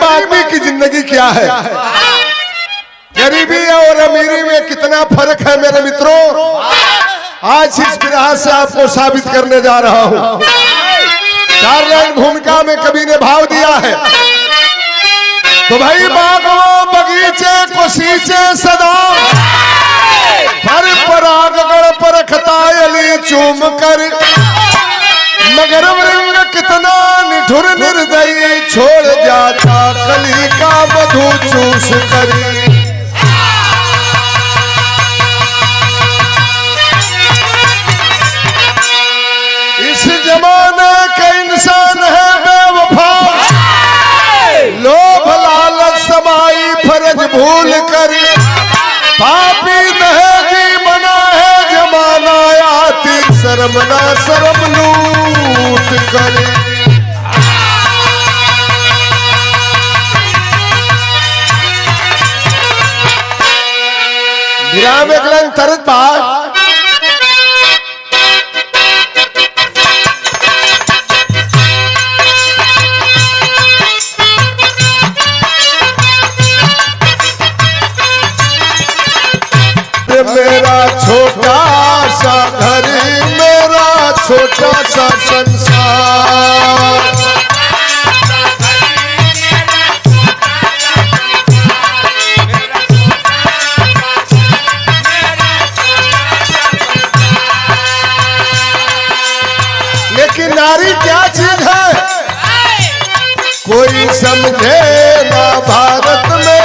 आदमी की जिंदगी क्या है, गरीबी और अमीरी में कितना फर्क है मेरे मित्रों, आज इस बिरहा से आपको साबित करने जा रहा हूं। 4 लाइन भूमिका में कवि ने भाव दिया है। तो भाई बागों बगीचे को सींचे सदा, पर परागण पर खतायली चूम कर, मगर वृंग कितना निठुर निर्दयी, छोड़ जाता कली का मधु चूस कर। इस जमाने के इंसान है बेवफा, लोभ लालच समाई फर्ज भूल कर, पापी दहेजी बना है जमाना, आती शर्म ना शर्म लूट कर। विराम एक लाइन तरत बात, मेरा छोटा सा घर, मेरा छोटा सा संसार, लेकिन नारी क्या चीज है कोई समझे ना, भारत में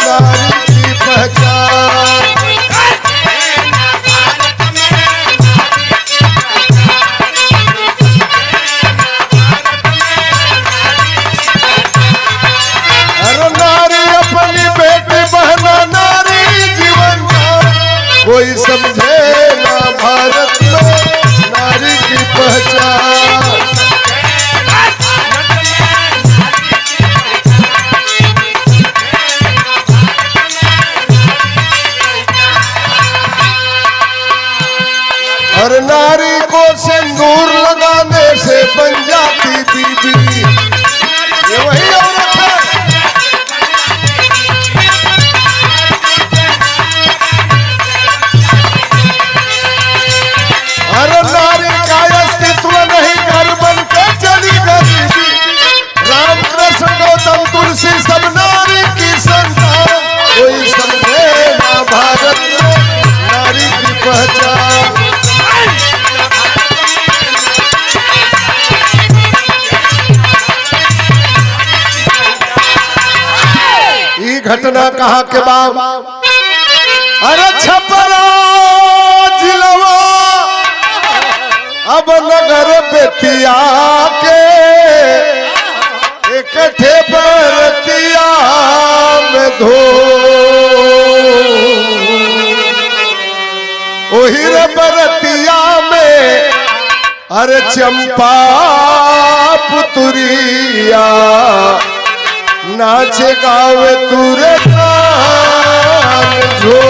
नारी की पहचान। कोई समझे ना भारत में नारी की पहचान। और नारी को सिंदूर लगाने से बन जाती बीबी, ये वही औरत है। नारी का अस्तित्व नहीं, घर बन के चली गई। रामकृष्ण गौतम तुलसी सब नारी की संतान, कोई समझे ना भारत में नारी की पहचान। ये घटना कहाँ के बाद, अरे छपरा जिलवा अब नगर बेतिया के, इकट्ठे बरतिया में धो, ओही रे बरतिया में अरे चंपा पुतुरिया, नाचे गावे तुरे झो।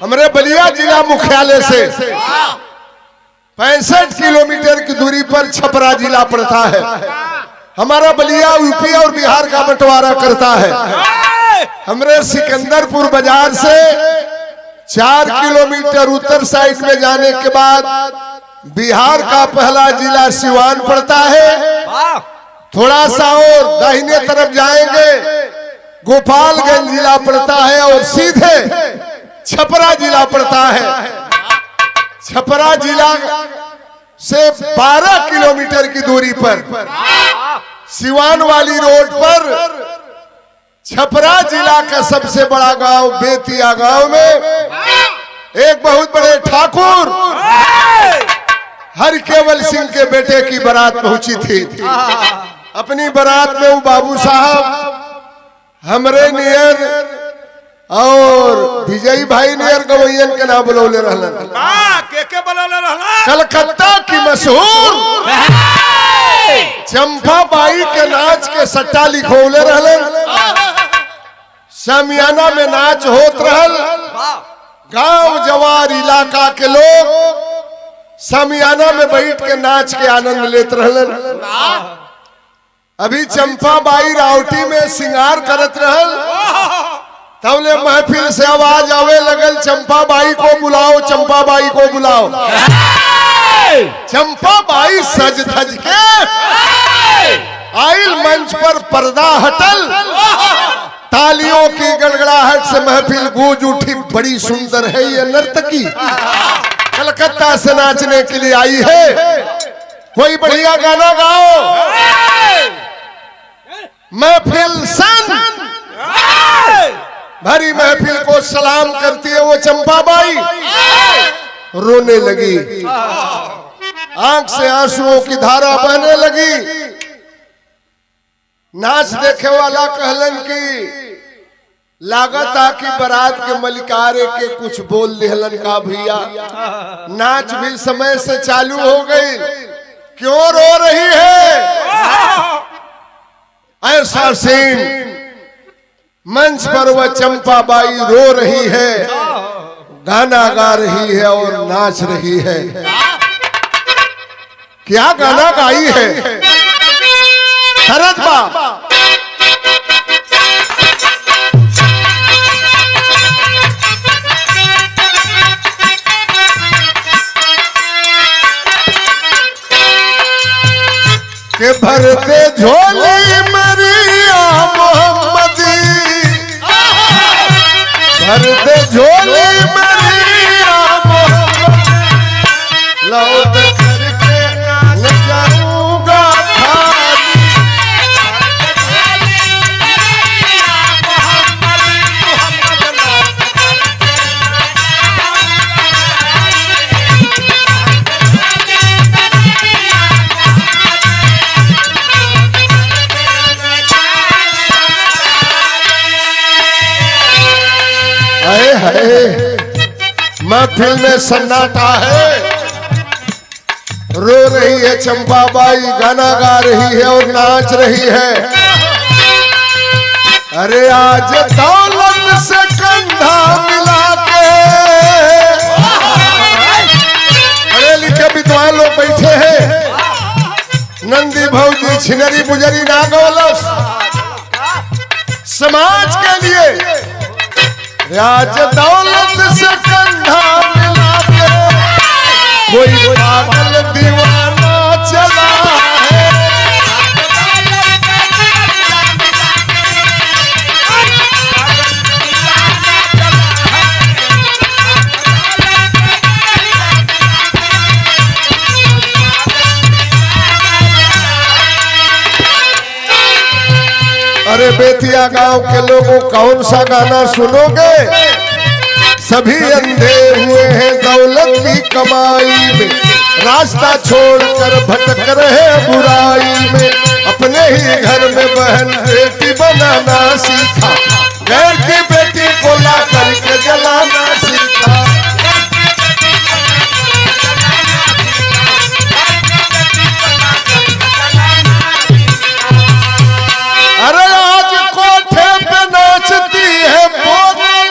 हमारे बलिया जिला मुख्यालय से 65 किलोमीटर की दूरी पर छपरा जिला पड़ता है। हमारा बलिया यूपी और बिहार का बंटवारा करता है। हमारे सिकंदरपुर बाजार से 4 किलोमीटर उत्तर साइड में जाने के बाद बिहार का पहला जिला सिवान पड़ता है। थोड़ा सा और दाहिने तरफ जाएंगे गोपालगंज जिला पड़ता है और सीधे छपरा जिला पड़ता है। छपरा जिला से 12 किलोमीटर की दूरी पर सिवान वाली रोड पर छपरा जिला का सबसे बड़ा गांव बेतिया गांव में एक बहुत बड़े ठाकुर हरकेवल सिंह के बेटे की बारात पहुंची थी। अपनी बारात में वो बाबू साहब हमरे नियर और विजय भाई नियर गवैयन के नाम बुलौले रहलन। के बुलौले रहलन? कलकत्ता की मशहूर चंपा बाई के नाच के सट्टा लिखौले रहलन। समियाना में नाच होत रहल। गांव जवार इलाका के लोग सामियाना में बैठ के नाच के आनंद लेत रहलन। अभी चंपा बाई रावटी में सिंगार करत रहल, तबले महफिल से आवाज आवे लगल, चंपा बाई को बुलाओ, चंपा बाई को बुलाओ। चंपा बाई सज धज के आइल, मंच पर पर्दा हटल, तालियों की गड़गड़ाहट से महफिल गूंज उठी। बड़ी सुंदर है ये नर्तकी, कलकत्ता से नाचने के लिए आई है, कोई बढ़िया गाना गाओ। महफिल सन भरी महफिल को सलाम करती है वो चंपा बाई रोने लगी, आंख से आंसुओं की धारा बहने लगी। नाच देखे वाला कहलन की लागता कि बारात के मलिकारे के कुछ बोल दिहलन का भैया, नाच भी समय से चालू हो गई, क्यों रो रही है? ऐसा सीन मंच पर वह चंपा बाई रो रही है, गाना गा रही है और नाच रही है। क्या गाना गाई है? शरद बा के भरते झोली मरिया मोहम्मदी, भरते झोली मरिया मोहम्मदी, लौट करके न जाऊंगा खाली। महफिल में सन्नाटा है, रो रही है चंपा बाई, गाना गा रही है और नाच रही है। अरे आज दौलत से कंधा मिला के, पढ़े लिखे विद्वान लोग बैठे हैं, नंदी भौजी छिनरी बुजरी नागौलस समाज के लिए राज दौलत से कंधा मिला के कोई पागल दीवाना चला है। अरे बेतिया गांव के लोगों कौन सा गाना सुनोगे? सभी अंधे हुए हैं दौलत की कमाई में, रास्ता छोड़कर भटक रहे बुराई में। अपने ही घर में बहन बेटी बनाना सीखा, गैर की बेटी को ला करके जलाना सीखा। अरे आज कोठे पे नाचती है बोतल,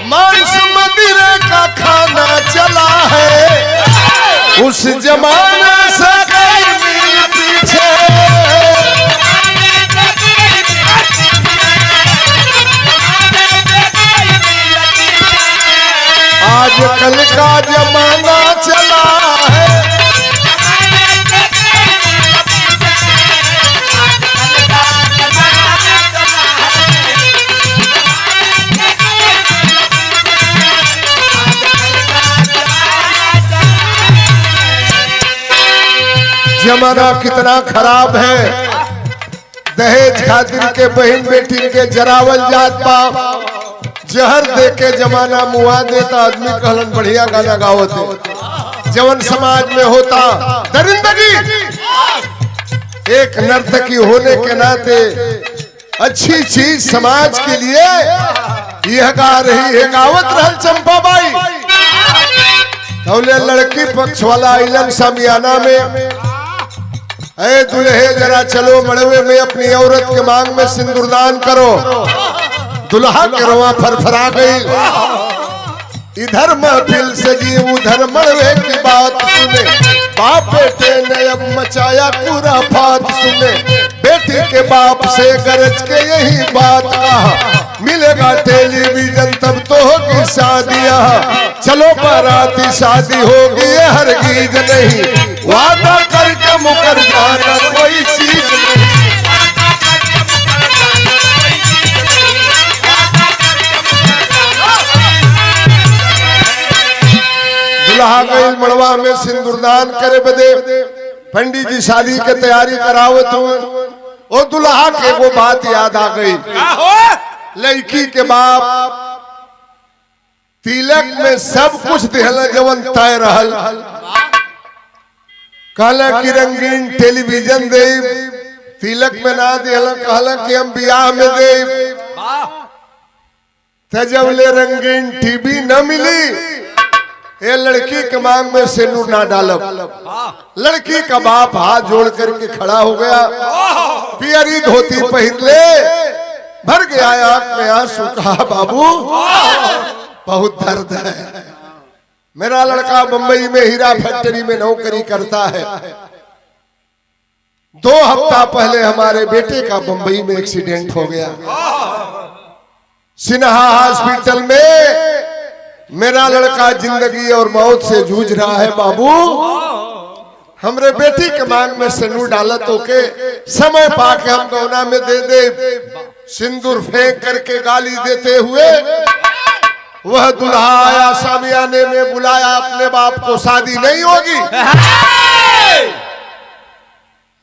मांस मदिरे का खाना चला है, उस जमाने से कई मील पीछे। आज कल का जमाना चला है, जमाना कितना खराब है। दहेज खातिर के बहन बेटी के जरावल जात पाप, जहर दे के जमाना मुआ देता। आदमी कहलन बढ़िया गाना गावत जवन समाज में होता दरिंदगी। एक नर्तकी होने के नाते अच्छी चीज समाज के लिए यह गा रही है, गावत रहल चंपा बाई। लड़की पक्ष वाला आइलन सामियाना में, ऐ दुल्हे जरा चलो मड़वे में अपनी औरत के मांग में सिंदूरदान करो। दुल्हा के रवा फरफरा गई, इधर महफिल सजी उधर मड़वे की बात सुने, बाप बेटे ने अब मचाया पूरा फात सुने, बेटी के बाप से गरज के यही बात कहा, मिलेगा टेलीविजन तब तो होगी शादियां, चलो बाराती शादी होगी ये हरगिज नहीं, वादा करके मुकर जाना कोई चीज नहीं। दुल्हा गईल मड़वा में सिंदूरदान करे बदे, पंडित जी शादी के तैयारी करावत हुए, और दुल्हा के वो बात याद आ गई। लड़की के बाप तिलक में सब कुछ दिहल जवन तय रहल, कहला कि रंगीन टेलीविजन दे, तिलक में ना दिहल, कहला कि हम ब्याह में दे, तजबले रंगीन टीवी न मिली, ये लड़की के मांग में सिंदूर ना डालब। लड़की का बाप हाथ जोड़ करके खड़ा हो गया, पियरी धोती पहन ले, भर गया आंख में आंसू, कहा बाबू बहुत दर्द है, मेरा लड़का मुंबई में हीरा फैक्ट्री में नौकरी करता है, 2 हफ्ता पहले हमारे बेटे का मुंबई में एक्सीडेंट हो गया, सिन्हा हॉस्पिटल में मेरा लड़का जिंदगी और मौत से जूझ रहा है, बाबू हमरे बेटी के मांग में सिंदूर डालत होके समय पाके हम गौना में दे दे। सिंदूर फेंक करके गाली देते हुए वह दुल्हा आया, सामियाने में बुलाया अपने बाप को, शादी नहीं होगी।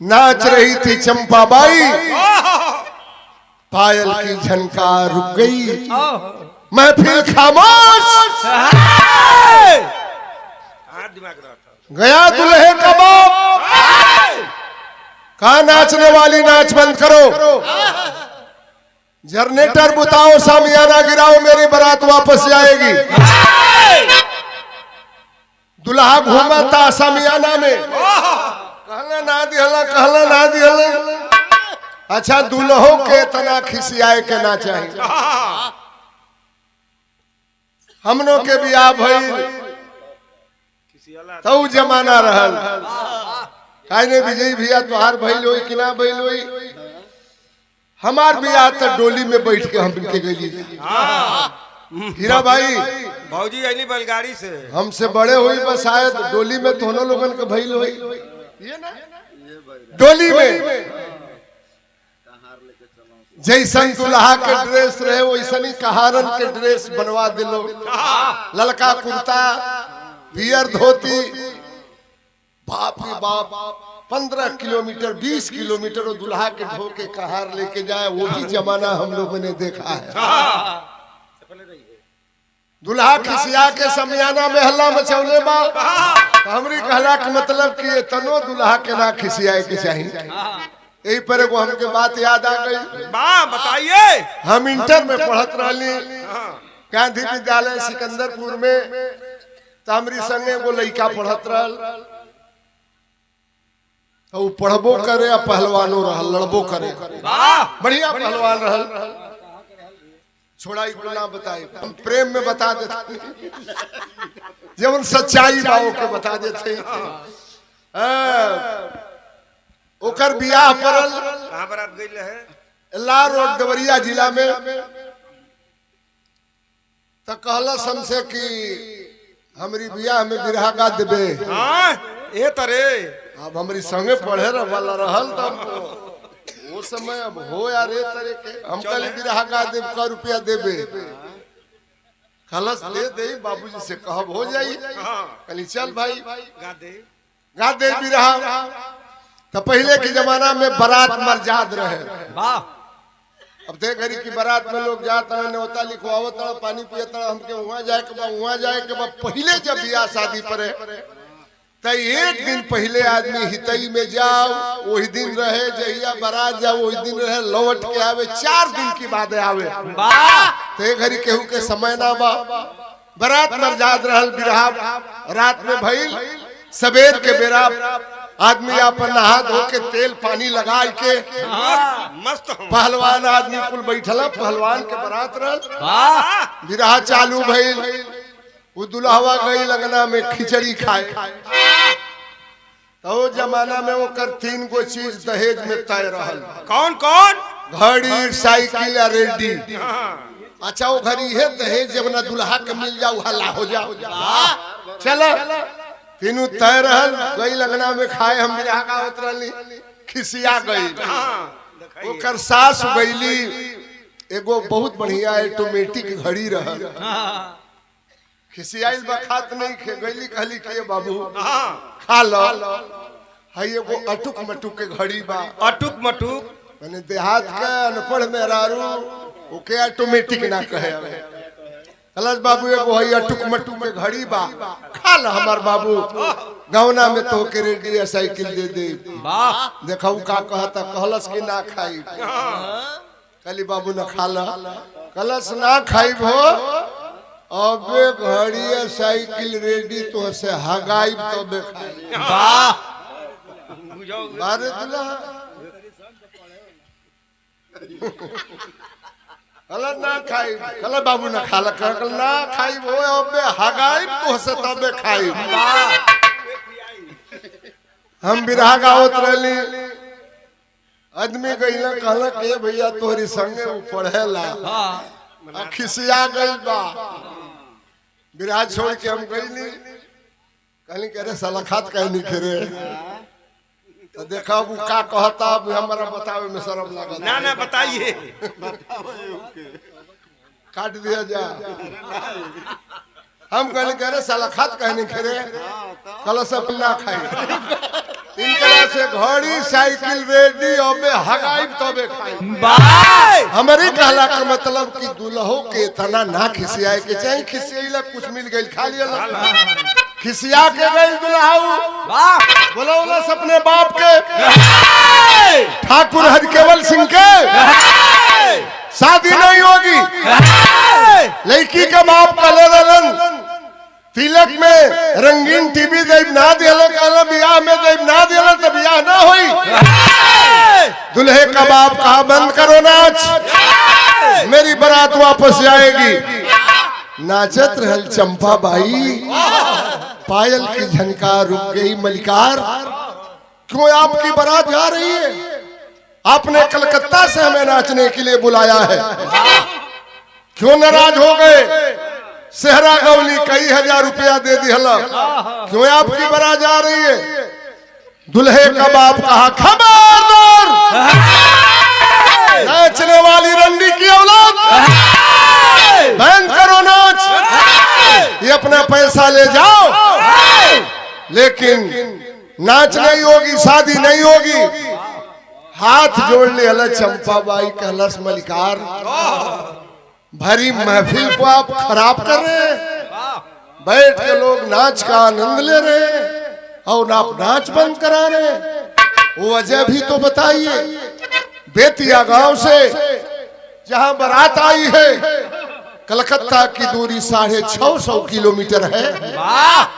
नाच रही थी चंपाबाई, पायल की झनकार रुक गई, महफिल खामोश, गया दुल्हे का बाप, कहा नाचने वाली नाच बंद करो, जनरेटर बुताओ, सामियाना गिराओ, मेरी बारात वापस जाएगी। दुल्हा घूमा था सामियाना में, कहला ना दिहला, कहला ना दिहला, अच्छा दुल्हों के तना खिसियाए के ना चाहिए, हमनों के बियाह भइल तो जमाना रहल, काहे विजय भैया तुहार भइल होई कि ना भइल होई, हमार बियाह तो डोली में बैठ के हम के गई। हीरा भाई भौजी अली बैलगाड़ी से हमसे बड़े हुई, बस शायद डोली में दोनों लोगन के भइल होई, डोली में जैसन दुल्हा के ड्रेस रहे वैसन ही कहारन के ड्रेस बनवा दिलो, ललका कुर्ता, पियर धोती, बाप रे बाप 15 किलोमीटर 20 किलोमीटर और दुल्हा के ढो के कहार लेके जाए, वो भी जमाना हम लोगों ने देखा है। दुल्हा खिसिया के समियाना में हल्ला मचौले बा, हमरी कहला के मतलब कि ये तनो दुल्हा के ना खिसियाए के चाहिए। यही पर एगो हमके बात याद आ गई, बताइए। हम इंटर में पढ़त रहली गांधी विद्यालय सिकंदरपुर में, तामरी संगे एगो लड़का पढ़त रहल, तो पढ़बो करे आ पहलवानो रहल, लड़बो करे, बढ़िया पहलवान रहल। छोड़ा ना बताए, हम प्रेम में बता देते, जब सच्चाई बाओ के बता देते। ओकर बियाह परल, कहां बारात गइल है, ला रोड देवरिया जिला में, तो कहला हमसे कि हमारी बियाह में बिरहा गा देबे। ए तरे अब हमारी संगे पढ़े वाला रहल, तो वो समय अब हो यार ए तरह के, हम कल बिरहा गा देब, का रुपया देबे, खलस दे दे, बाबूजी से कहब हो जाई, कली चल भाई गा दे बिरहा। तो पहले के जमाना में बारात मर्जाद रहे, अब देख घरी की बारात में लोग जाता है, न्योता लिखवावत, पानी पियता, हमके वहां जाए के बाद, वहां जाए के बाद, पहले जब बियाह शादी पड़े तो एक दिन पहले आदमी हितई में जाओ, वही दिन रहे, जहिया बारात जाओ वही दिन रहे, लौट के आवे 4 दिन की बाद आवे, तो घड़ी केहू के समय ना बा। बारात मर्जाद रहल, बिरहा रात में भइल, सवेर के बेरा आदमी अपन नहा धो के तेल पानी लगा के मस्त पहलवान आदमी कुल बैठला, पहलवान के बारात रहल, बिरहा चालू भइल, वो दुल्हवा गई लगना में खिचड़ी खाए। तो जमाना में वो कर 3 गो चीज दहेज में तय रहल। कौन कौन? घड़ी, साइकिल या रेडी। हाँ। अच्छा वो घड़ी है दहेज जब ना दुल्हा के मिल जाओ हल्ला हो जाओ। चलो तीनों तय रहल गई लगना में खाए। हम बिरहा का उतरली खिसिया गई। ओकर सास गईली एगो बहुत बढ़िया ऑटोमेटिक घड़ी रहल। खिसियाइल बखात नहीं खे गईली कहली के बाबू खा लो। है एगो अटुक मटुक के घड़ी बा। अटुक मटुक मैंने देहात के अनपढ़ मेहरारू ओके ऑटोमेटिक ना कहे। कलश बाबू एगो है अटुक मटुक के घड़ी बा खा लो हमार बाबू। गौना में तो के रेडी साइकिल दे दे। देखो का कहता कहलस कि ना खाई। कली बाबू ना खा लो। कलश ना खाई भो अबे घड़ी साइकिल रेडी तो से हगाई तो बेखाई। बारे दुल्हा कल ना खाई। कल बाबू ना खा ला कल ना खाई वो अबे हगाई तो से तबे खाई। हम बिरहा गावत रहली आदमी गईला कहला के भैया तोहरी संगे पढ़ेला खिसिया गई बा। बिरहा छोड़ के हम गईली कहली करे साला खात कहीं नहीं खेरे। तो देखा वो का कहता हमारा बतावे में शर्म लगा। ना ना बताइए। काट दिया जा। हम कहले करे साला खात कहीं नहीं खेरे। कल सब ना खाई। इनकरा से घड़ी साइकिल रेडी अबे हगाई तबे खाई। हमारी कहला का मतलब कि दुल्हो के तना ना खिसियाए के चाहिए। खिसियाइला कुछ मिल गई खा लिया खिसिया के गई दुल्हाऊ बोला अपने बाप के ठाकुर हरकेवल सिंह के शादी नहीं होगी। लड़की का बाप कहले रहलन तिलक में रंगीन टीवी देव ना दिलो कहला बियाह में देव ना दिलो तो बियाह ना हुई। दुल्हे का बाप कहा बंद करो नाच मेरी बारात वापस जाएगी। नाचत रहल चंपा बाई पायल की झनकार रुक गई। मलिकार क्यों आपकी बारात जा रही है? आपने कलकत्ता से हमें नाचने के लिए बुलाया है। क्यों नाराज हो गए? सेहरा गौली कई हजार रुपया दे दिया। क्यों आपकी बारात जा रही है? दुल्हे का बाप कहा खबरदार नाचने वाली रंडी की औलाद बंद करो नाच। ये अपना पैसा ले जाओ लेकिन नाच नहीं होगी शादी नहीं होगी। हाथ जोड़ ले हल चंपा बाई कहलस मलिकार भरी महफिल को आप खराब कर रहे हैं। बैठ के लोग नाच का आनंद ले रहे हैं और आप नाच बंद करा रहे हैं। वो वजह भी तो बताइए। बेतिया गांव से जहां बारात आई है कलकत्ता की दूरी 650 किलोमीटर है।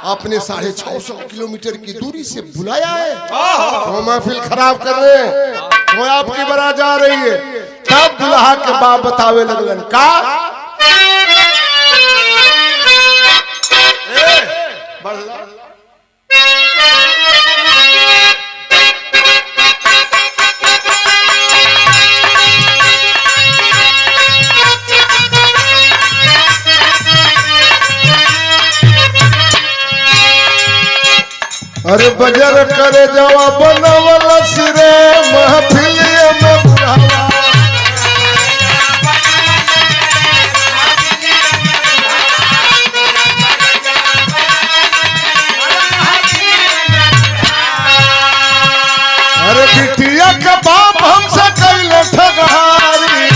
आपने 650 किलोमीटर की दूरी से बुलाया है तो महफिल खराब कर रहे हैं। वो आपकी बारात जा रही है। तब दुल्हा के बाप बतावे लगलन का अरे बजर करे जवा बनवल सिरे महफिल में बुढ़ावा। अरे बिटिया के बाप हमसे कैले ठगहारी।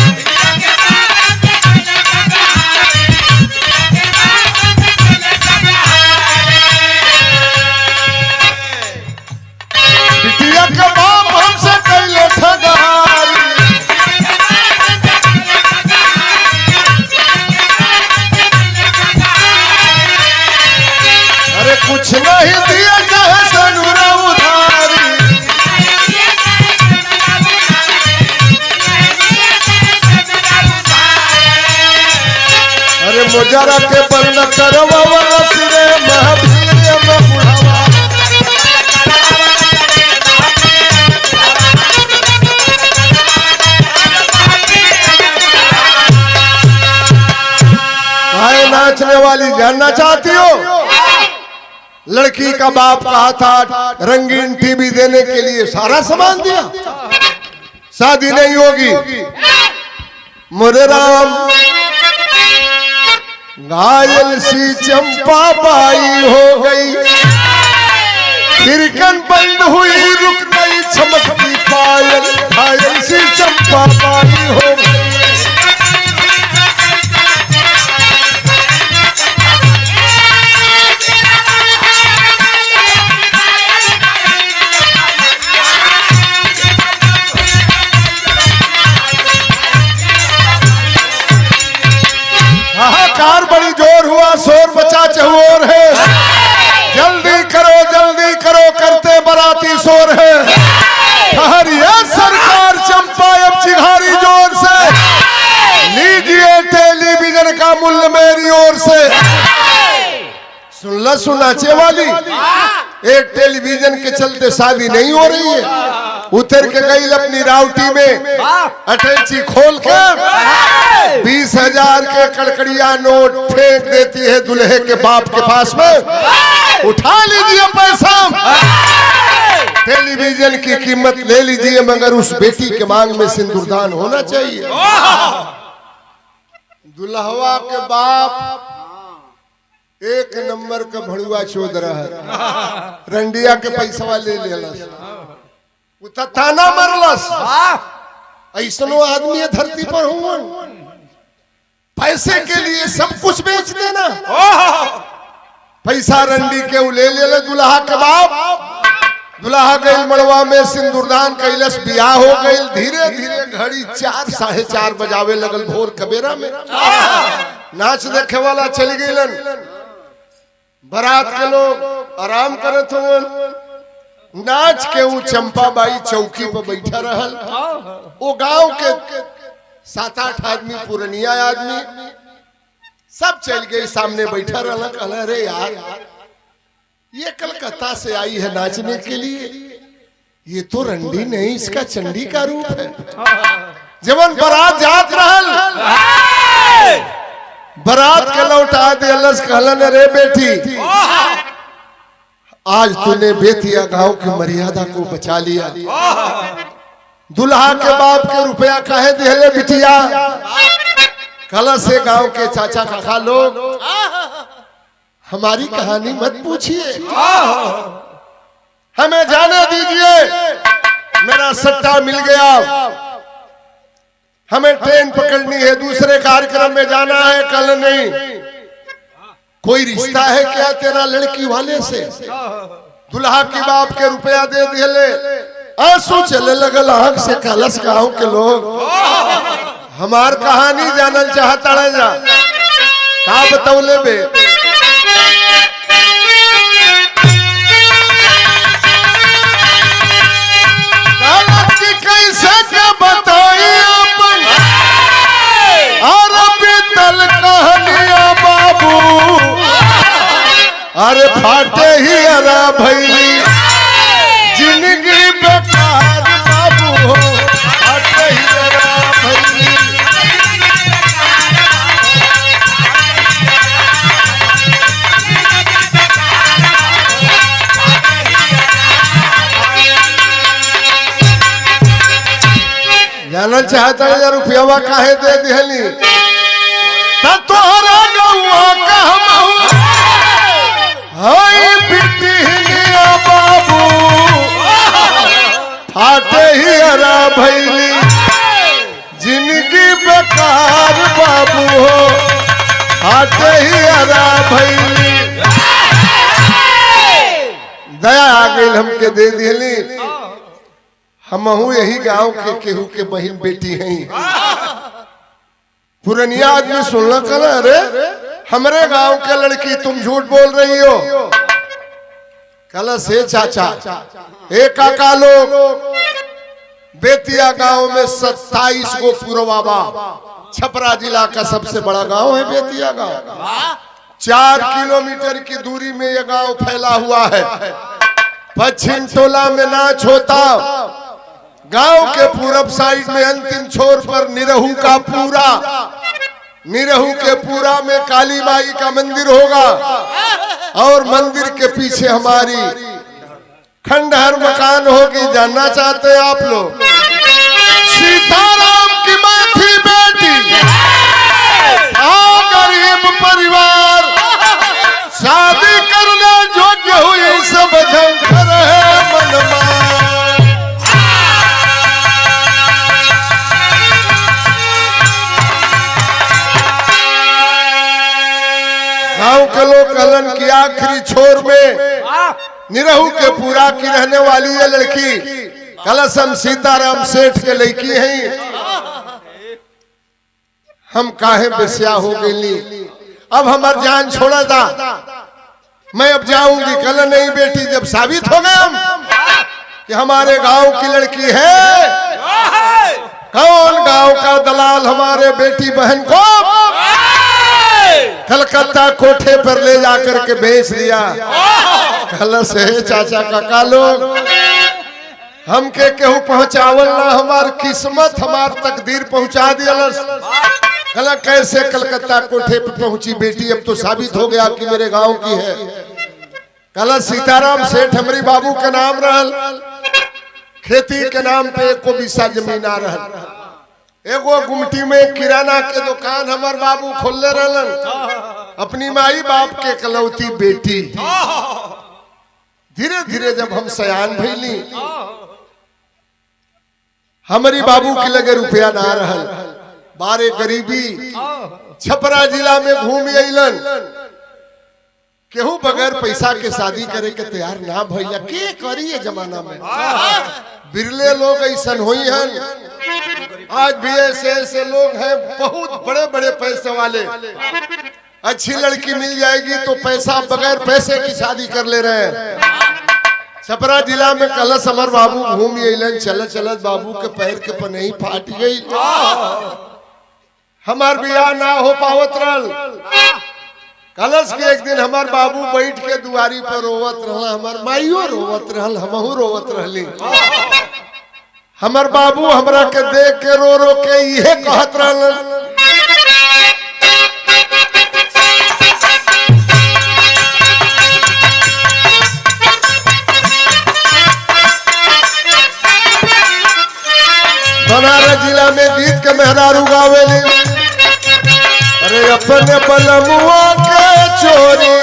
बिटिया के बाप हमसे कैले ठगहारी। मुजरा के बंद करवा सिरे महावीर में बुढ़ावा भाई नाचने वाली जानना चाहती हो? लड़की का बाप कहा था रंगीन टीवी देने के लिए सारा सामान दिया, शादी नहीं होगी। मोरे राम घायल सी चंपा बाई हो गई, तिरकन बंद हुई रुक गई चमकती पायल, घायल सी चंपा बाई हो गई। हाहाकार बड़ी जोर हुआ, शोर बचा चहुओर है, जल्दी करो करते बराती शोर है। ठहरिए सरकार चंपा अब चिघारी जोर से, लीजिए टेलीविजन का मूल्य मेरी ओर से। सुन नाचे वाली, एक टेलीविजन के चलते शादी नहीं हो रही है। उतर के गई अपनी राउटी में अटैची खोल के 20,000 के कड़कड़िया नोट फेंक देती है दूल्हे के बाप के पास में। उठा लीजिए पैसा, टेलीविजन की कीमत ले लीजिए, मगर उस बेटी के मांग में सिंदूरदान होना चाहिए। दुल्हवा के बाप एक नंबर का भड़ुआ चोद रहा है, रंडिया के पैसा ले लेलस, ताना मरलस। ऐसनो आदमी है धरती पर हुआ, पैसे के लिए सब कुछ बेच देना। पैसा रंडी के ले ले दुल्हा के बाप। दुल्हा गई मड़वा में सिंदूरदान कैलस, बियाह हो गई। धीरे धीरे घड़ी 4 साढ़े 4 बजावे लगल भोर कबेरा में। नाच देखे वाला चली गईलन, बारात के लोग आराम करत हुए। नाच के वो चंपा बाई चौकी पर बैठा रहल। वो गांव के 7-8 आदमी, पुरनिया आदमी सब चल गए, सामने बैठा रहला। कहला अरे यार, ये कलकत्ता से आई है नाचने के लिए, ये तो रंडी नहीं, इसका चंडी का रूप है। जवन बारात जात रहल, बारात के लौटा दिलस। कहलन अरे बेटी, आज तूने बेतिया गांव की मर्यादा को बचा लिया। दुल्हा के बाप के रुपया काहे दिहले बिटिया? कला से गांव के चाचा काका लोग, हमारी कहानी मत पूछिए, हमें जाने दीजिए। मेरा सट्टा मिल गया, हमें ट्रेन पकड़नी है, दूसरे कार्यक्रम में जाना है, कल नहीं। कोई रिश्ता है क्या तेरा लड़की वाले से? दुल्हा की बाप के रुपया दे दिले, आंसू चले लगल आंख से। कलश गांव के लोग हमार कहानी जानल चाहता है जा, का बतौले बे? कैसे के बताई अपन और बीतल कहानिया बाबू, अरे फाटे ही अरा भैली जिंदगी बेकार बाबू हो, फाटे ही अरा भैली। जानल चाहता है यार रुपया काहे दे दिहली? तोहरा गौआ कहमहु हाय बिटिया बाबू, फाटे ही अरा भैली जिंदगी बेकार बाबू हो, फाटे ही अरा भैली। दया आ गई हमके दे दिहली, हमहू यही गांव के केहू के बहन बेटी हैं। पुरनिया आदमी सुनना कला, अरे हमरे गांव के लड़की तुम झूठ बोल रही हो। कला से चाचा, एक काका लोग बेतिया गांव में 27 गो पुरवाबा, छपरा जिला का सबसे बड़ा गांव है बेतिया गांव। 4 किलोमीटर की दूरी में यह गांव फैला हुआ है। पश्चिम टोला में नाच होता, गांव के पूरब साइड में अंतिम छोर पर निरहू का पूरा, निरहू के पूरा में काली माई का मंदिर होगा और मंदिर के पीछे हमारी खंडहर मकान होगी। जानना चाहते हैं आप लोग? सीताराम की माँ थी बेटी, गरीब परिवार, शादी करने योग्य हुई, सब झंझर है मनमा। गांव के लोग कलन की आखिरी छोर में निरहू के पूरा की रहने वाली ये लड़की कलशम सीताराम सेठ के लड़की है। हम काहे बेस्या हो गई, अब हमार जान छोड़ा था, मैं अब जाऊंगी। कल नहीं बेटी, जब साबित हो गए हम कि हमारे गांव की लड़की है, कौन गांव का दलाल हमारे बेटी बहन को कलकत्ता कोठे पर ले जाकर के बेच दिया। कल से चाचा काका लोग हमके केहू पहुंचावल ना, हमार किस्मत हमार तकदीर पहुंचा दिया। कल कैसे कलकत्ता कोठे पर पहुंची बेटी, अब तो साबित हो गया कि मेरे गांव की है। कल सीताराम सेठ हमारी बाबू का नाम रहल, खेती के नाम पे एको बीसा जमीन आ रहल। एगो गुमटी में किराना के दुकान हमार बाबू खोलले रहलन, अपनी माई बाप के कलौती बेटी। धीरे धीरे जब हम सयान भइली, हमारी बाबू के लगे रुपया ना रहल, बारे गरीबी छपरा जिला में घूम अइलन। केहू बगैर पैसा के शादी करे के तैयार ना भैया, के करी ये जमाना में, बिरले लोग ऐसन हुई हैं। आज भी ऐसे लोग हैं, बहुत बड़े बड़े पैसे वाले, अच्छी लड़की मिल जाएगी तो पैसा बगैर पैसे की शादी कर ले रहे हैं। छपरा जिला में कलश अमर बाबू घूम अइलन, चलत चलत बाबू के पैर के पनही फाट गई। हमार बियाह ना हो पावत रहल। कलश के एक दिन हमार बाबू बैठ के दुआरी पर रोवत रहला, हमार माइयो रोवत रहल, हमहू रोवत रहली। हमार बाबू हमरा के देख के रो रो के इहे कहत रहल, बनारस जिला में गीत के मेहरारू गावेली, अरे अपने बलमुआ के चोरी,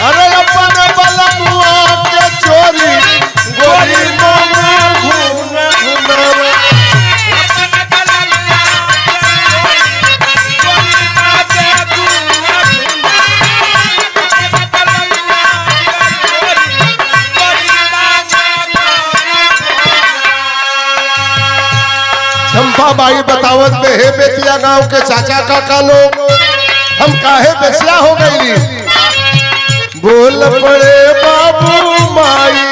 अरे अपने बलमुआ के चोरी, गोरी मामा घूमना घूमना। चंपा बाई बतावत में हे बेतिया गांव के चाचा काका लोग, हम काहे बेसिया हो गई। बोल पड़े बाबू माई,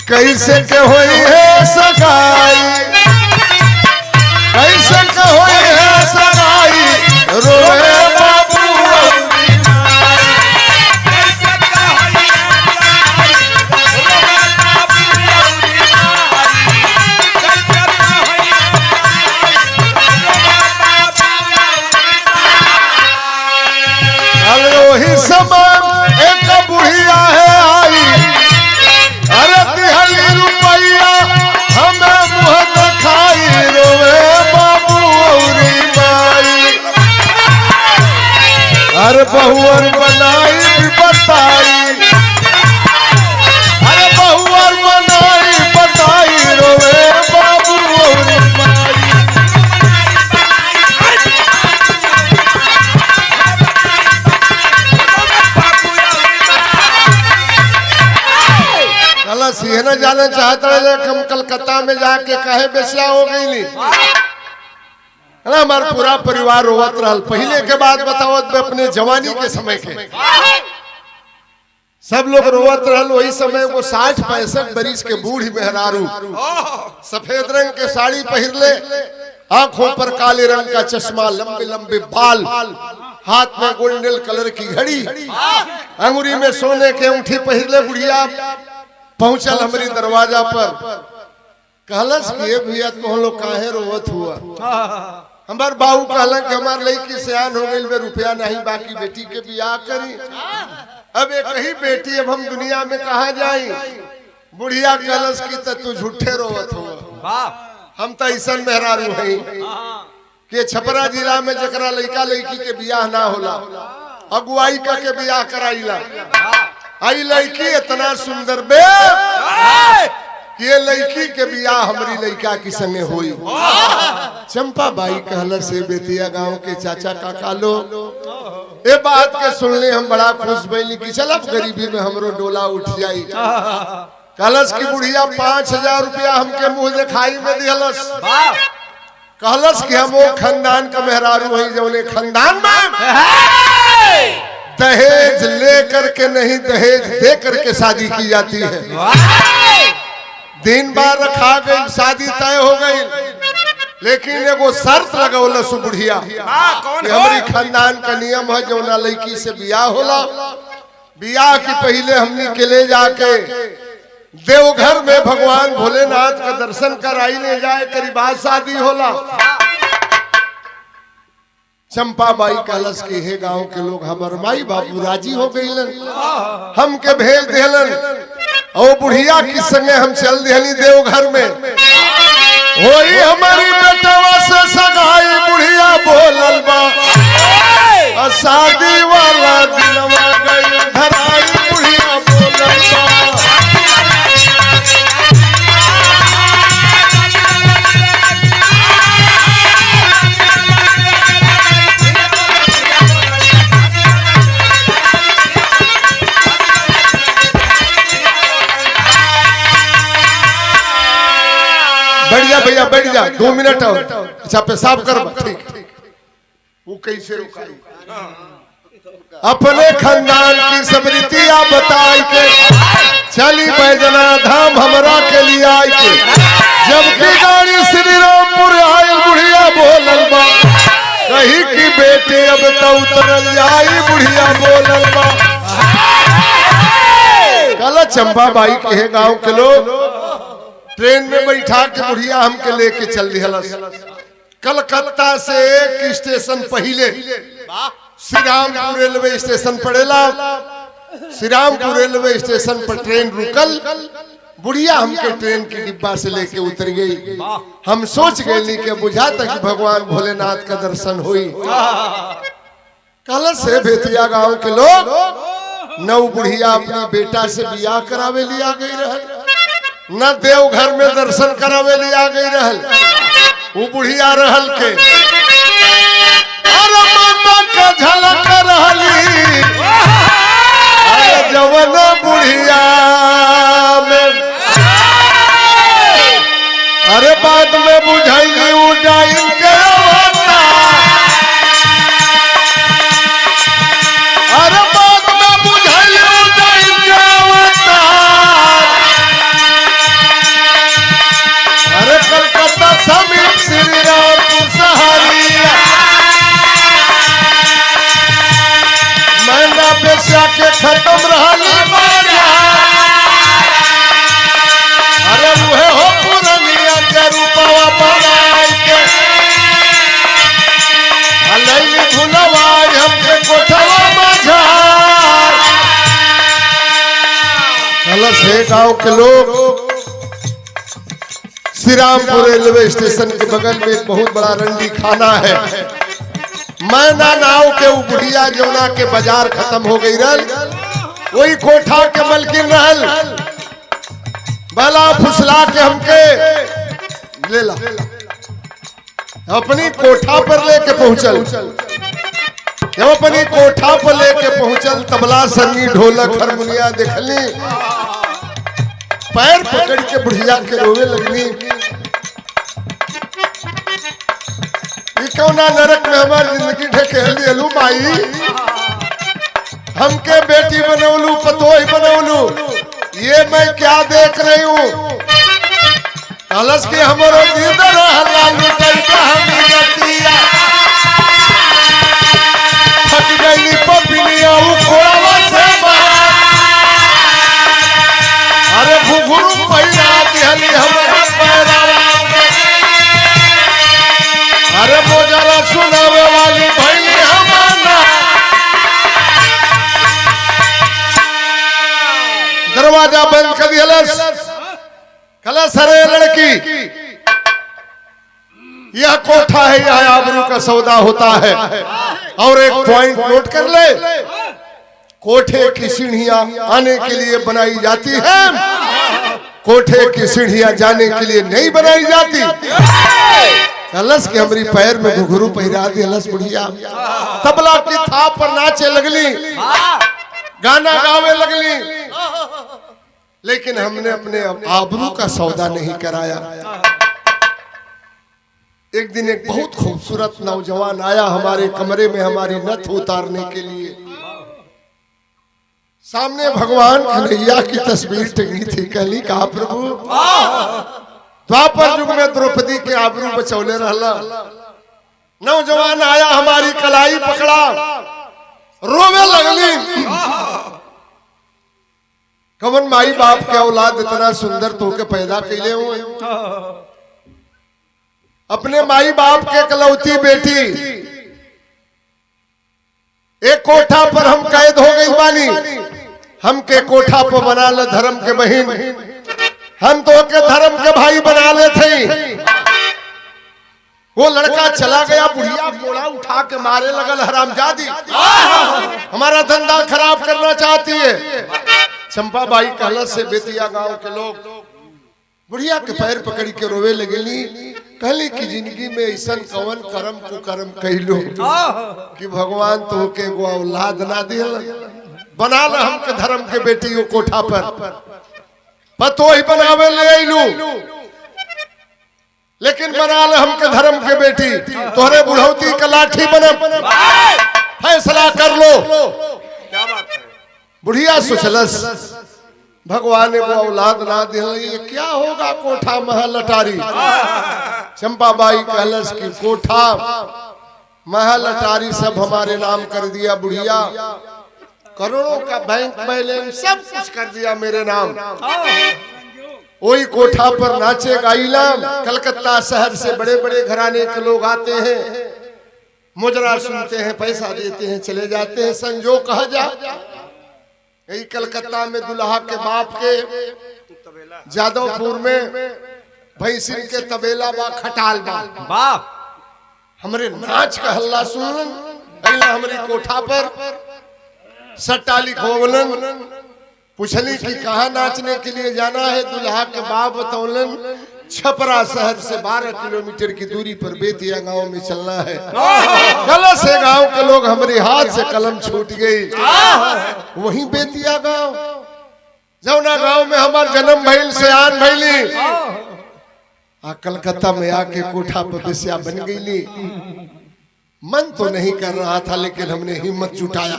कैसे के होई है सगाई, कैसे के होई है सगाई, रोए बाबू। वही समय एक बुढ़िया है आई, अरे तिहली रुपया हमें मुँह दिखाई, रोवे बाबू औरी माई। अरे बहुअर बनाई भी बताई, अरे बहुअर बनाई बताई, रोवे बाबू औरी माई। ये न जाना चाहता है कि हम कलकत्ता में जाके कहे बेसिया हो गई। हमारा पूरा परिवार रोवत रहल। पहले के बाद बतावत में अपने जवानी के समय के सब लोग रोवत रहल। वही समय वो 60-65 बरिस के बूढ़ी मेहरारू सफेद रंग के साड़ी पहिर ले, आंखों पर काले रंग का चश्मा, लंबे लंबे बाल, हाथ में गोल्डन कलर की घड़ी, अंगुरी में सोने के अंगूठी पहिर ले बुढ़िया पहुंचल हमारी दरवाजा पर। कहलस कि ये भैया तुम लोग काहे रोवत हुआ? हमार बाबू कहला कि हमार लड़की सियान हो गई, रुपया नहीं बाकी बेटी के बियाह करी। अब एक ही बेटी, अब हम दुनिया में कहा जाई? बुढ़िया कहलस की तू झूठे रोवत हुआ, हम तो ऐसा मेहरारू है कि छपरा जिला में जकरा लड़का लड़की के बियाह ना होला अगुवाई का के बियाह कराईला। आई लड़की इतना सुंदर बे कि ये लड़की के बियाह हमारी लड़का की संगे हुई। चंपा बाई कहला से बेतिया गांव के चाचा काका लोग ये बात के सुनले हम बड़ा खुश भइली कि चल अब गरीबी में हमरो डोला उठ जाई। कहलस की बुढ़िया 5000 रुपया हमके मुंह दिखाई में दिहलस। कहलस कि हम वो खानदान का मेहरारू है जौने खानदान में दहेज लेकर के नहीं दहेज दे करके शादी की जाती है। दिन बार रखा गई, शादी तय हो गई, लेकिन एगो शर्त लगौलस बुढ़िया कि हमारी खानदान का नियम है जौना लड़की से बियाह होला, बियाह की पहले हमनी के ले जाके देवघर में भगवान भोलेनाथ का दर्शन कराई ले जाए, करीबा शादी होला। चंपा बाई कहलस कि हे गांव के लोग हमर माई बाबू राजी हो गईलन, हमके भेज देलन और बुढ़िया की संगे हम चल दिहली देवघर में। होई हमारी बेटवा से सगाई, बुढ़िया बोलल बा शादी वाला दिनवा गई धराई, बुढ़िया बोलल बा। बैठ जा भैया, बैठ जा, 2 मिनट और। अच्छा पेशाब कर, ठीक। वो कैसे रुकाई? अपने खानदान की सब रीतियां बताई के चली बैजना धाम हमरा के लिए आई के। जबकि गाड़ी श्री रामपुर आई, बुढ़िया बोलल बा कही की बेटे अब तो उतरल जाई, बुढ़िया बोलल बा। कल चंपा बाई के गांव के लोग ट्रेन में बैठा के बुढ़िया हमके लेके चल दिहलस। कलकत्ता से एक स्टेशन पहले श्री रामपुर रेलवे स्टेशन पड़ेला। श्री रामपुर रेलवे स्टेशन पर ट्रेन रुकल, बुढ़िया हमके ट्रेन की डिब्बा से लेके उतर गई। हम सोच गए कि बुझा तक भगवान भोलेनाथ का दर्शन हुई। कल से बेतिया गांव के लोग नौ बुढ़िया अपनी बेटा से बियाह करावे लिया गई रहल, न देवघर में दर्शन करावे लिया गई रहल। वो बुढ़िया रहल के अरे माता का झलक रहली, अरे जवन बुढ़िया में अरे बाद में बुझाई उड़ाइन के होता, अरे बाद में बुझाई उड़ाइन के होता। अरे कलकत्ता समीप श्री रामपुर सहारिया, मैना बेचा के खत्म रहली बाजार। अरे मुहे हो पुरनिया के रूपवा बनाई के लैली भुलवाई हमके कोठवा मझार। कलश है गांव के लोग श्री रामपुर रेलवे स्टेशन के बगल में एक बहुत बड़ा रंडी खाना है। मैना नाव के बुढ़िया जौना के बाजार खत्म हो गई रहल, वही कोठा के मलकिन रहल। बला फुसला के हमके ले ला, अपनी कोठा पर लेके पहुंचल। जब अपनी कोठा पर लेके पहुंचल, तबला संगी ढोलक हारमोनिया देखली, पैर पकड़ के बुढ़िया के रोवे लगनी। कौना नरक में हमारी जिंदगी ढकेल दिलू माई, हमके बेटी बनौलू, पतोही बनौलू, ये मैं क्या देख रही हूँ। कलश के हमारो दीदर हल्ला लुटाई का हम गतिया थक गई पपिनिया उखोड़वा से अरे घुघरू पहिरा दिहली हमारा पैरावा अरे मोजरा सुनावे वाली भैली हमारा दरवाजा बंद कर दिया। कलश अरे लड़की यह कोठा है, यह आबरू का सौदा होता है। और एक पॉइंट नोट कर ले, कोठे की सीढ़ियां आने के लिए बनाई जाती है, कोठे की सीढ़ियां जाने के लिए नहीं बनाई जाती। कलश के हमारी पैर में घुघरू पहिरा दी हलस बुढ़िया, तबला की थाप पर नाचे लगली, गाना गावे लगली, लेकिन हमने अपने आबरू का सौदा नहीं कराया। एक दिन एक बहुत खूबसूरत नौजवान आया हमारे कमरे में हमारी नथ उतारने के लिए। सामने भगवान कन्हैया की तस्वीर टंगी थी। कहली कहा प्रभु द्वापर युग में द्रौपदी के आबरू बचौले रहला। नौजवान आया हमारी कलाई पकड़ा, रोवे लगली। कवन माई बाप के औलाद इतना सुंदर तो के पैदा कैले हुए, अपने माई बाप के कलौती बेटी, एक कोठा पर हम कैद हो गई बानी, हम के कोठा पर बना ले धर्म के बहन, हम तो के धर्म के भाई बना ले थे। वो लड़का चला गया, बुढ़िया घोड़ा उठा के मारे लगल हरामजादी, हमारा धंधा खराब करना चाहती है। चंपा बाई कहला से बेतिया गांव के लोग बुढ़िया के पैर पकड़ी के रोवे लगेली। कहली कि जिंदगी में ऐसा कवन कर्म कुकर्म कैलो कि भगवान तो के गो औलाद ना दिल, बना ल हम के धर्म के बेटी वो कोठा पर पतोही बनावे ले आइलू, लेकिन बना ल हम के धर्म के बेटी, तोहरे बुढ़ौती का लाठी बनम, फैसला कर लो। क्या बात है? बुढ़िया सोचलस भगवान ने वो औलाद ना दिल, ये क्या होगा कोठा महल अटारी। चंपा बाई कहलस की कोठा महल अटारी सब हमारे नाम कर दिया बुढ़िया, करोड़ों का बैंक बैलेंस सब कुछ कर दिया मेरे नाम। वही कोठा पर नाचे गाइलाम। कलकत्ता शहर से बड़े बड़े घराने के लोग आते हैं, मुजरा सुनते हैं, पैसा देते हैं, चले जाते हैं। संजोग कहा जा यही कलकत्ता में दुल्हा के बाप के जादवपुर में भैंसिन के तबेला बा, खटाल बा, हमरे नाच का हल्ला सुनलन, पहला हमारी कोठा पर सट्टा लिखोलन, पूछली कि कहाँ नाचने के लिए जाना है। दुल्हा के बाप बतौलन छपरा शहर से 12 किलोमीटर की दूरी पर बेतिया गांव में चलना है। कलश से गांव के लोग हमारे हाथ से कलम छूट गई। वहीं बेतिया गांव, जौना गांव में हमार जन्म भइल से आन भइली, कलकत्ता में आके कोठा पर बेसिया बन गईली। मन तो नहीं कर रहा था, लेकिन हमने हिम्मत जुटाया,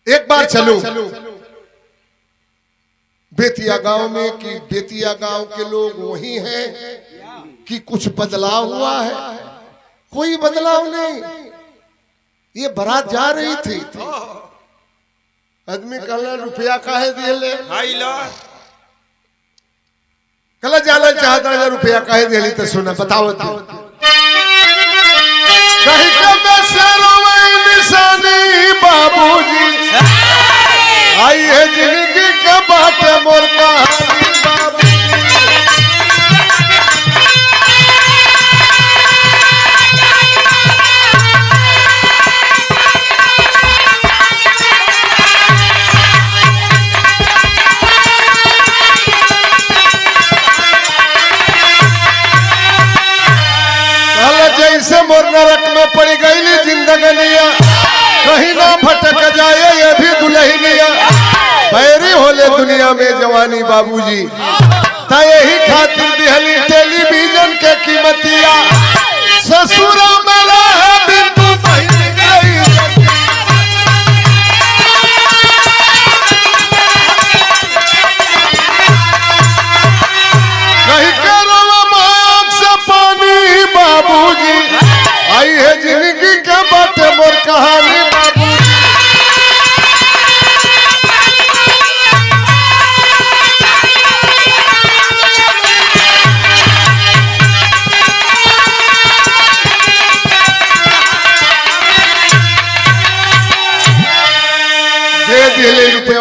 एक बार चलो बेतिया गांव में। कि बेतिया गांव के लोग वही हैं कि कुछ बदलाव हुआ है? कोई बदलाव नहीं। ये बारात जा रही थी, आदमी कहला रुपया काहे दिले, कल जाना चाहता है रुपया काहे दिली, तो सुना बताओ तो। कहीं बाबूजी आई है जिंदगी के बात मोर कहानी बाबूजी। जैसे मोर नरक में पड़ गई जिंदगनिया, कहीं ना भटक जाए ये भी दुल्हनिया। बैरी होले दुनिया में जवानी बाबूजी, ता यही खातिर दिहली टेलीविजन के कीमतिया। ससुरा मेरा है बिंदु बहन गई,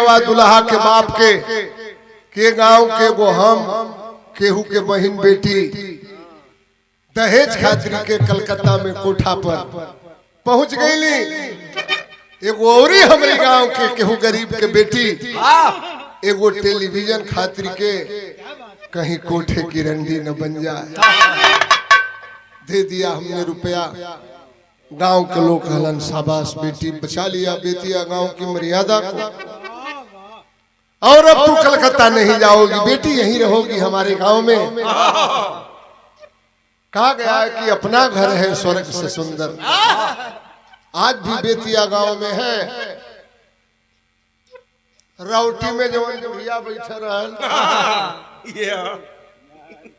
देवा दुल्हा के बाप के गांव के वो हम केहू के बहन बेटी दहेज खातिर के कलकत्ता में कोठा पर पहुंच गईली। एगो औरी हमारे गांव के केहू गरीब के बेटी एगो टेलीविजन खातिर के कहीं कोठे की रंडी न बन जाए। दे दिया हमने रुपया। गांव के लोग हलन शाबाश बेटी बचा लिया बेटिया गांव की मर्यादा को। और अब तू कलकत्ता नहीं जाओगी बेटी यहीं रहोगी हमारे गांव में। कहा गया है कि अपना घर है स्वर्ग से सुंदर। आज भी बेतिया गांव में है। राउटी में जवन बुढ़िया बैठा रहल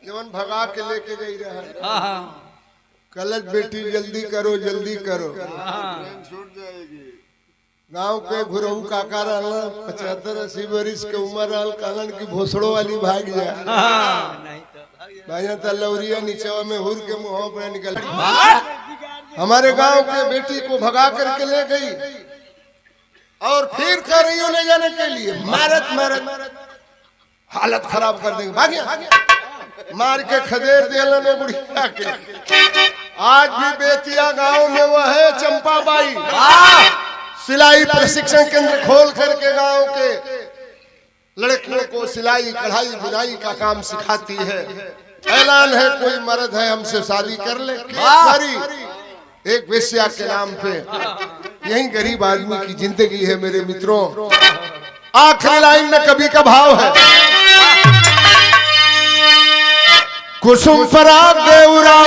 जवन भगा के लेके गई रहल कलच बेटी जल्दी करो छूट जाएगी। गांव के घुरहू काका रहल 75-80 वर्ष के उम्र रहल कहलन की भोसड़ो वाली भाग जा भाइया तलौरिया नीचवा में हुर के मुंह पर निकल। हमारे गांव के बेटी को भगा करके ले गई और फिर कर रही हो ले जाने के लिए मारत हालत खराब कर देंगे भाग्य मार के खदेड़ दिया ने बुढ़िया के। आज भी बेतिया गांव में वो है चंपाबाई सिलाई प्रशिक्षण केंद्र खोल करके गांव के लड़कियों को सिलाई कढ़ाई बुनाई का काम सिखाती है। ऐलान है कोई मर्द है हमसे शादी कर ले। एक वेश्या के नाम पे यही गरीब आदमी की जिंदगी है मेरे मित्रों। आखिरी लाइन में कवि का भाव है कुसुम फराग देवराम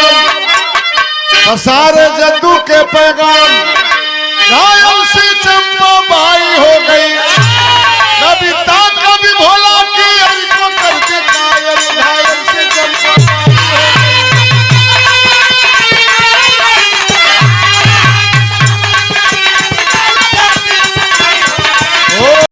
पसारे जद्दू के पैगाम घायल सी चंपा बाई हो गई कभी